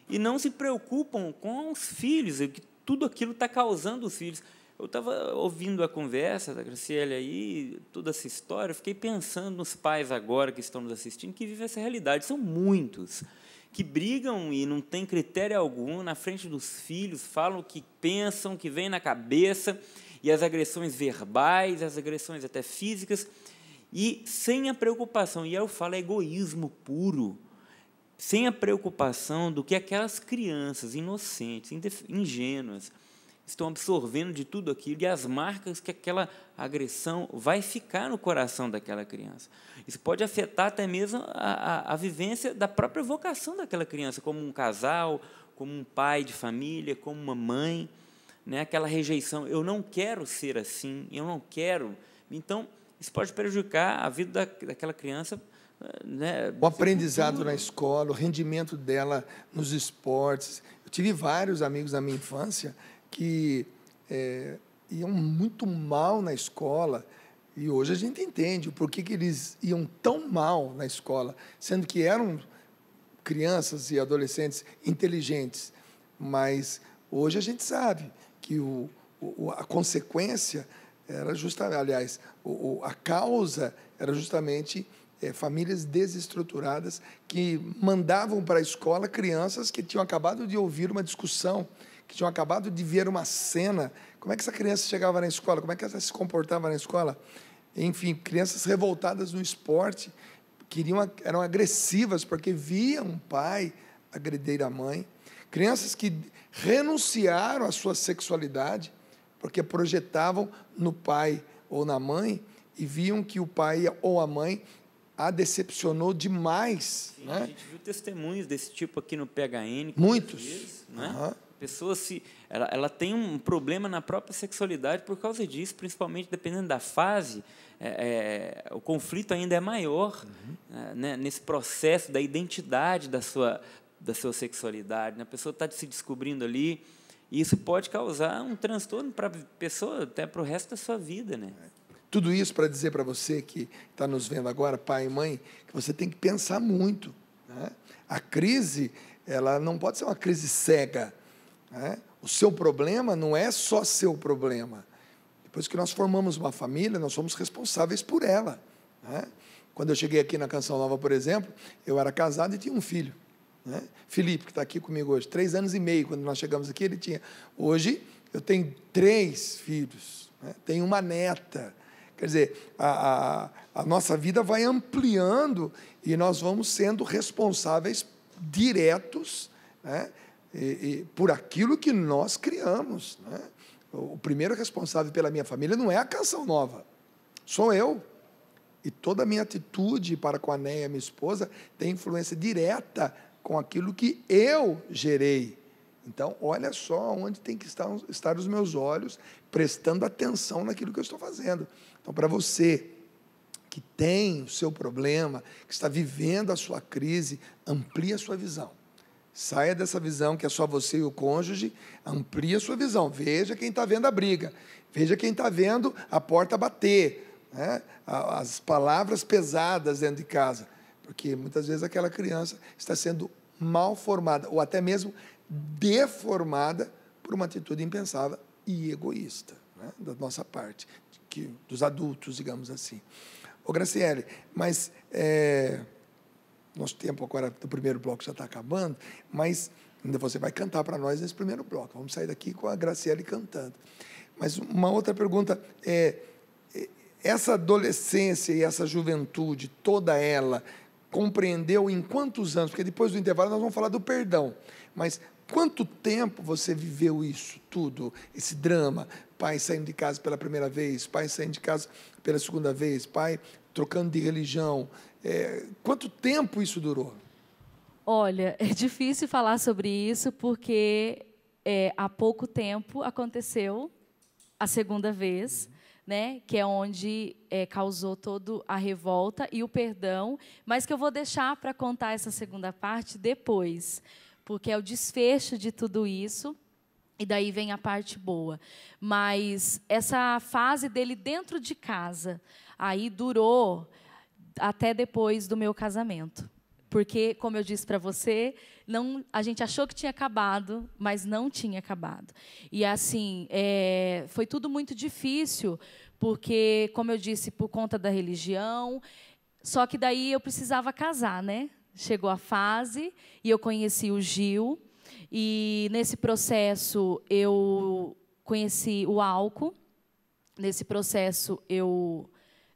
E não se preocupam com os filhos, que tudo aquilo está causando os filhos. Eu estava ouvindo a conversa da Graciela aí, toda essa história, eu fiquei pensando nos pais agora que estão nos assistindo, que vivem essa realidade. São muitos que brigam e não têm critério algum na frente dos filhos, falam o que pensam, que vem na cabeça, e as agressões verbais, as agressões até físicas, e sem a preocupação, e eu falo, é egoísmo puro, sem a preocupação do que aquelas crianças inocentes, ingênuas, estão absorvendo de tudo aquilo e as marcas que aquela agressão vai ficar no coração daquela criança. Isso pode afetar até mesmo a vivência da própria vocação daquela criança, como um casal, como um pai de família, como uma mãe, né? Aquela rejeição, eu não quero ser assim, eu não quero. Então, isso pode prejudicar a vida daquela criança, né? O aprendizado na escola, o rendimento dela nos esportes. Eu tive vários amigos da minha infância que iam muito mal na escola, e hoje a gente entende o porquê que eles iam tão mal na escola, sendo que eram crianças e adolescentes inteligentes, mas hoje a gente sabe que a consequência era justamente, aliás, a causa era justamente famílias desestruturadas que mandavam para a escola crianças que tinham acabado de ouvir uma discussão, que tinham acabado de ver uma cena. Como é que essa criança chegava na escola? Como é que ela se comportava na escola? Enfim, crianças revoltadas no esporte, eram agressivas porque viam um pai agredir a mãe. Crianças que renunciaram à sua sexualidade porque projetavam no pai ou na mãe e viam que o pai ou a mãe a decepcionou demais. Sim, né? A gente viu testemunhos desse tipo aqui no PHN. Muitos. Vezes, né? A pessoa ela tem um problema na própria sexualidade por causa disso, principalmente dependendo da fase. O conflito ainda é maior né, nesse processo da identidade da sua sexualidade. Né? A pessoa está se descobrindo ali, e isso pode causar um transtorno para a pessoa até para o resto da sua vida. Né? Tudo isso para dizer para você que está nos vendo agora, pai e mãe, que você tem que pensar muito. Né? A crise, ela não pode ser uma crise cega. Né? O seu problema não é só seu problema. Depois que nós formamos uma família, nós somos responsáveis por ela. Né? Quando eu cheguei aqui na Canção Nova, por exemplo, eu era casado e tinha um filho. Né? Felipe, que está aqui comigo hoje, 3 anos e meio, quando nós chegamos aqui, ele tinha. Hoje, eu tenho 3 filhos, né? Tenho uma neta. Quer dizer, a nossa vida vai ampliando e nós vamos sendo responsáveis diretos, né? Por aquilo que nós criamos. Né? O primeiro responsável pela minha família não é a Canção Nova, sou eu. E toda a minha atitude para com a Néia, minha esposa, tem influência direta com aquilo que eu gerei. Então, olha só onde tem que estar os meus olhos, prestando atenção naquilo que eu estou fazendo. Então, para você que tem o seu problema, que está vivendo a sua crise, amplie a sua visão. Saia dessa visão que é só você e o cônjuge, amplie a sua visão. Veja quem está vendo a briga, veja quem está vendo a porta bater, né? As palavras pesadas dentro de casa, porque muitas vezes aquela criança está sendo mal formada, ou até mesmo deformada por uma atitude impensável e egoísta, né? Da nossa parte, dos adultos, digamos assim. Ô Graciele, mas nosso tempo agora do primeiro bloco já está acabando, mas ainda você vai cantar para nós nesse primeiro bloco. Vamos sair daqui com a Graciele cantando. Mas uma outra pergunta essa adolescência e essa juventude, toda ela, compreendeu em quantos anos? Porque depois do intervalo nós vamos falar do perdão. Mas quanto tempo você viveu isso tudo, esse drama? Pai saindo de casa pela primeira vez, pai saindo de casa pela segunda vez, pai trocando de religião. Quanto tempo isso durou? Olha, é difícil falar sobre isso porque há pouco tempo aconteceu a segunda vez, né, que é onde causou toda a revolta e o perdão, mas que eu vou deixar para contar essa segunda parte depois, porque é o desfecho de tudo isso, e daí vem a parte boa. Mas essa fase dele dentro de casa, aí durou até depois do meu casamento. Porque, como eu disse para você, a gente achou que tinha acabado, mas não tinha acabado. E, assim, foi tudo muito difícil, porque, como eu disse, por conta da religião, só que daí eu precisava casar, né? Chegou a fase, e eu conheci o Gil, e, nesse processo, eu conheci o álcool, nesse processo, eu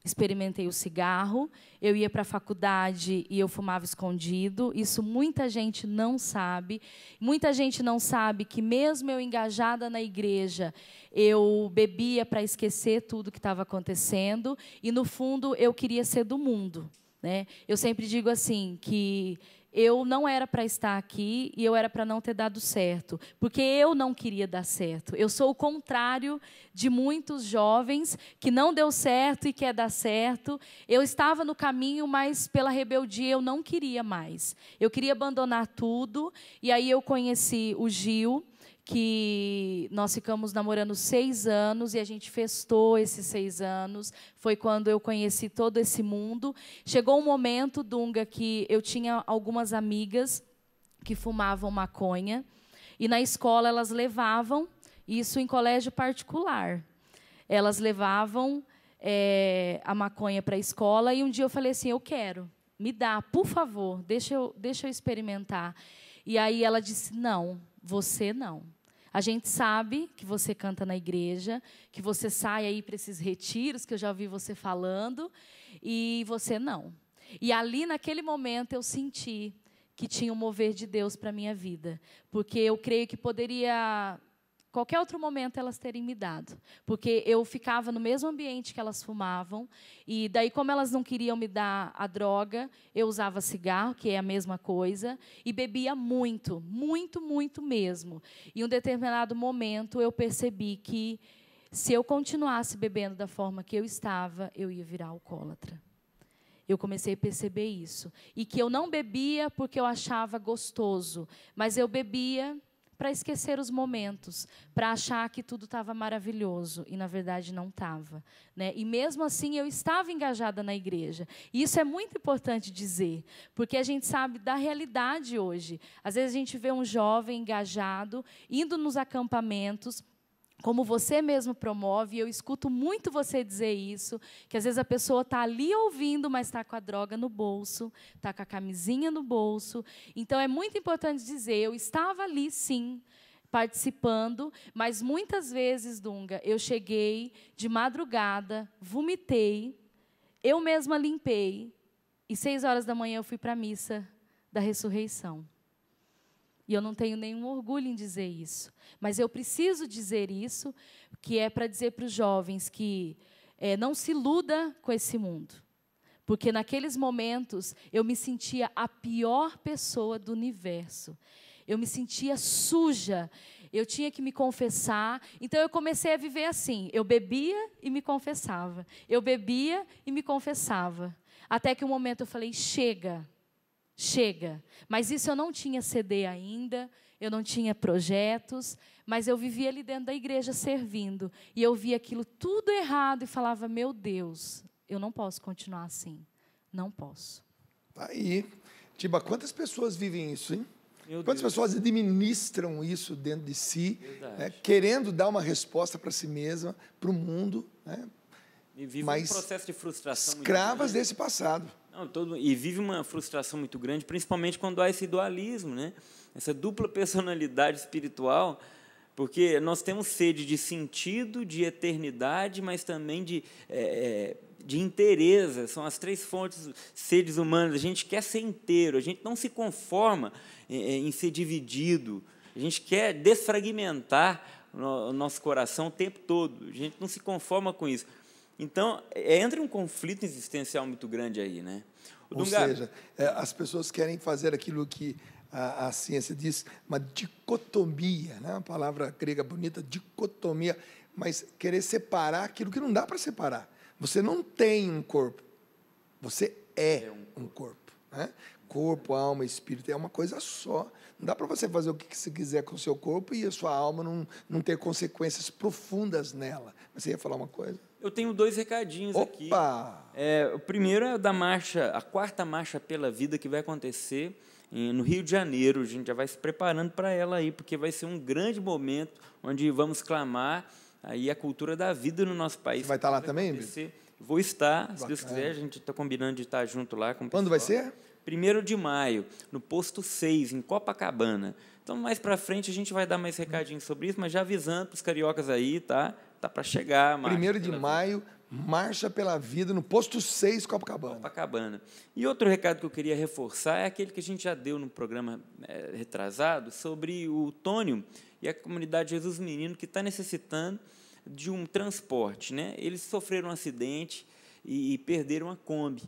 experimentei o cigarro, eu ia para a faculdade e eu fumava escondido. Isso muita gente não sabe. Muita gente não sabe que, mesmo eu engajada na igreja, eu bebia para esquecer tudo que estava acontecendo. E, no fundo, eu queria ser do mundo, né? Eu sempre digo assim, que eu não era para estar aqui e eu era para não ter dado certo, porque eu não queria dar certo. Eu sou o contrário de muitos jovens que não deu certo e quer dar certo. Eu estava no caminho, mas pela rebeldia eu não queria mais. Eu queria abandonar tudo, e aí eu conheci o Gil, que nós ficamos namorando 6 anos, e a gente festou esses 6 anos. Foi quando eu conheci todo esse mundo. Chegou um momento, Dunga, que eu tinha algumas amigas que fumavam maconha, e na escola elas levavam, isso em colégio particular, elas levavam a maconha para a escola, e um dia eu falei assim, eu quero, me dá, por favor, deixa eu experimentar. E aí ela disse, não, você não. A gente sabe que você canta na igreja, que você sai aí para esses retiros, que eu já ouvi você falando, e você não. E ali, naquele momento, eu senti que tinha um mover de Deus para a minha vida. Porque eu creio que poderia, qualquer outro momento, elas terem me dado. Porque eu ficava no mesmo ambiente que elas fumavam, e daí, como elas não queriam me dar a droga, eu usava cigarro, que é a mesma coisa, e bebia muito, muito, muito mesmo. E, em um determinado momento, eu percebi que, se eu continuasse bebendo da forma que eu estava, eu ia virar alcoólatra. Eu comecei a perceber isso. E que eu não bebia porque eu achava gostoso, mas eu bebia para esquecer os momentos, para achar que tudo estava maravilhoso, e, na verdade, não estava. Né? E, mesmo assim, eu estava engajada na igreja. E isso é muito importante dizer, porque a gente sabe da realidade hoje. Às vezes, a gente vê um jovem engajado, indo nos acampamentos, como você mesmo promove, e eu escuto muito você dizer isso, que às vezes a pessoa está ali ouvindo, mas está com a droga no bolso, está com a camisinha no bolso. Então, é muito importante dizer, eu estava ali, sim, participando, mas muitas vezes, Dunga, eu cheguei de madrugada, vomitei, eu mesma limpei, e 6 horas da manhã eu fui para a missa da ressurreição. E eu não tenho nenhum orgulho em dizer isso. Mas eu preciso dizer isso, que é para dizer para os jovens que não se iluda com esse mundo. Porque naqueles momentos eu me sentia a pior pessoa do universo. Eu me sentia suja. Eu tinha que me confessar. Então eu comecei a viver assim. Eu bebia e me confessava. Eu bebia e me confessava. Até que um momento eu falei, chega. Chega. Mas isso eu não tinha CD ainda, eu não tinha projetos, mas eu vivia ali dentro da igreja servindo. E eu via aquilo tudo errado e falava, meu Deus, eu não posso continuar assim. Não posso. Aí, Tiba, quantas pessoas vivem isso, hein? Quantas Deus. pessoas administram isso dentro de si, né, querendo dar uma resposta para si mesma, para o mundo, né? E vive Mas um processo de frustração escravas desse passado. Não, e vive uma frustração muito grande, principalmente quando há esse dualismo, né? Essa dupla personalidade espiritual, porque nós temos sede de sentido, de eternidade, mas também de inteireza. São as 3 fontes, seres humanos. A gente quer ser inteiro, a gente não se conforma em ser dividido, a gente quer desfragmentar o nosso coração o tempo todo, a gente não se conforma com isso. Então, entra um conflito existencial muito grande aí, né? Ou seja, as pessoas querem fazer aquilo que a ciência diz, uma dicotomia, né? Uma palavra grega bonita, dicotomia, mas querer separar aquilo que não dá para separar. Você não tem um corpo, você é um corpo. Né? Corpo, alma, espírito, é uma coisa só. Não dá para você fazer o que você quiser com o seu corpo e a sua alma não ter consequências profundas nela. Mas você ia falar uma coisa? Eu tenho 2 recadinhos aqui. O primeiro é da marcha, a 4ª Marcha pela Vida, que vai acontecer no Rio de Janeiro. A gente já vai se preparando para ela aí, porque vai ser um grande momento onde vamos clamar aí a cultura da vida no nosso país. Você vai estar lá também? Vou estar, se Deus quiser. A gente está combinando de estar junto lá com o pessoal. Quando vai ser? 1º de maio, no posto 6, em Copacabana. Então, mais para frente, a gente vai dar mais recadinhos sobre isso, mas já avisando para os cariocas aí, tá? Tá para chegar. 1º de maio, Marcha pela Vida, no posto 6, Copacabana. E outro recado que eu queria reforçar é aquele que a gente já deu no programa retrasado, sobre o Tônio e a comunidade Jesus Menino, que está necessitando de um transporte, né? Eles sofreram um acidente e perderam a Kombi.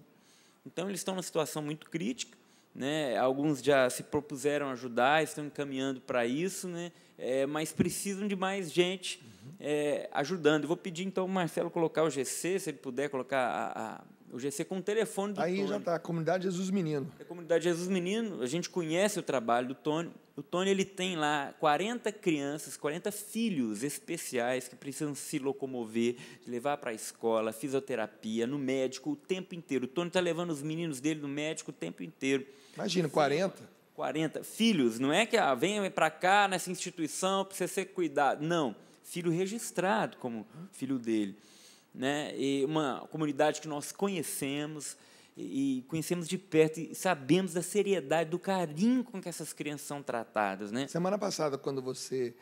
Então, eles estão numa situação muito crítica, né? Alguns já se propuseram ajudar, estão encaminhando para isso, né? Mas precisam de mais gente ajudando. Eu vou pedir, então, ao Marcelo colocar o GC, se ele puder colocar o GC com o telefone do Tônio. Aí já está, a Comunidade Jesus Menino. A Comunidade Jesus Menino, a gente conhece o trabalho do Tônio. O Tônio, ele tem lá 40 crianças, 40 filhos especiais que precisam se locomover, levar para a escola, fisioterapia, no médico o tempo inteiro. O Tônio está levando os meninos dele no médico o tempo inteiro. Imagina, 40? 40 filhos. Não é que venha para cá nessa instituição para você ser cuidado. Não, filho registrado como filho dele. né? E uma comunidade que nós conhecemos e conhecemos de perto e sabemos da seriedade, do carinho com que essas crianças são tratadas, né? Semana passada, quando você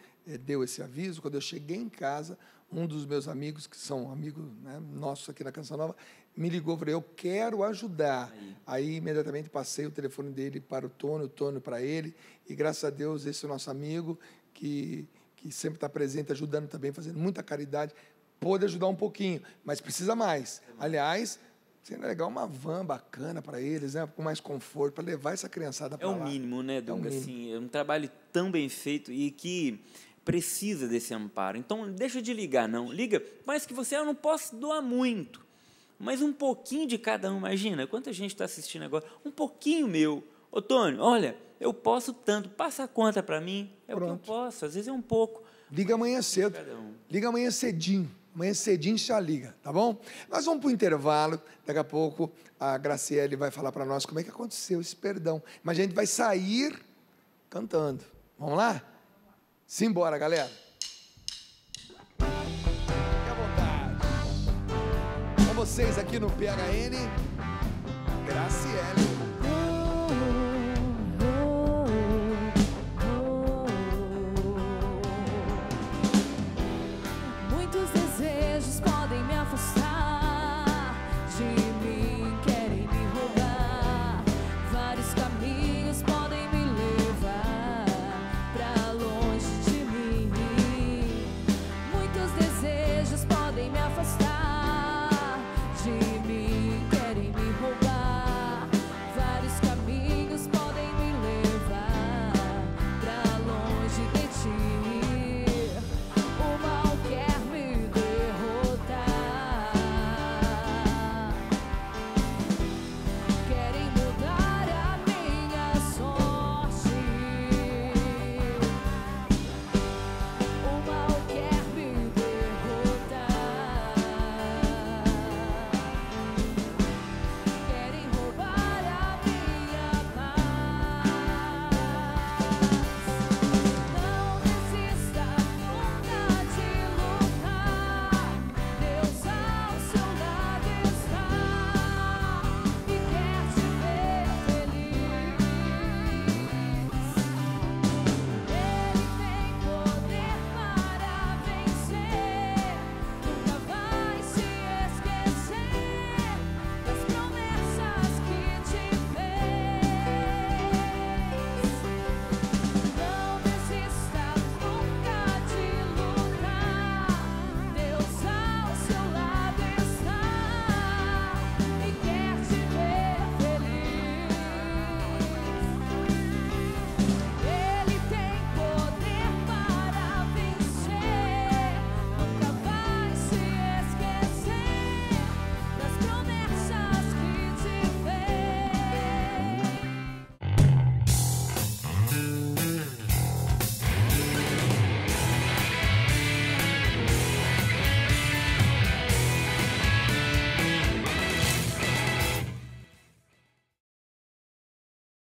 deu esse aviso, quando eu cheguei em casa, um dos meus amigos, que são amigos, né, nossos aqui na Canção Nova, me ligou e falou, eu quero ajudar. Aí, imediatamente, passei o telefone dele para o Tônio para ele, e, graças a Deus, esse é o nosso amigo, que sempre está presente, ajudando também, fazendo muita caridade, pôde ajudar um pouquinho, mas precisa mais. Aliás, seria legal uma van bacana para eles, né, com mais conforto, para levar essa criançada para lá. É o mínimo, né, Dunga? mínimo. Assim, é um trabalho tão bem feito e que precisa desse amparo. Então, deixa de ligar, não. Liga, mas que você, eu não posso doar muito, mas um pouquinho de cada um. Imagina, quanta gente está assistindo agora. Um pouquinho meu. Ô, Tônio, olha, eu posso tanto. Passa a conta para mim. É Pronto. O que eu posso. Às vezes é um pouco. Liga amanhã cedo. Liga amanhã cedinho. Amanhã cedinho já liga, tá bom? Nós vamos para o intervalo. Daqui a pouco a Graciele vai falar para nós como é que aconteceu esse perdão. Mas a gente vai sair cantando. Vamos lá? Simbora, galera. Fique à vontade. Com vocês aqui no PHN, Graciele.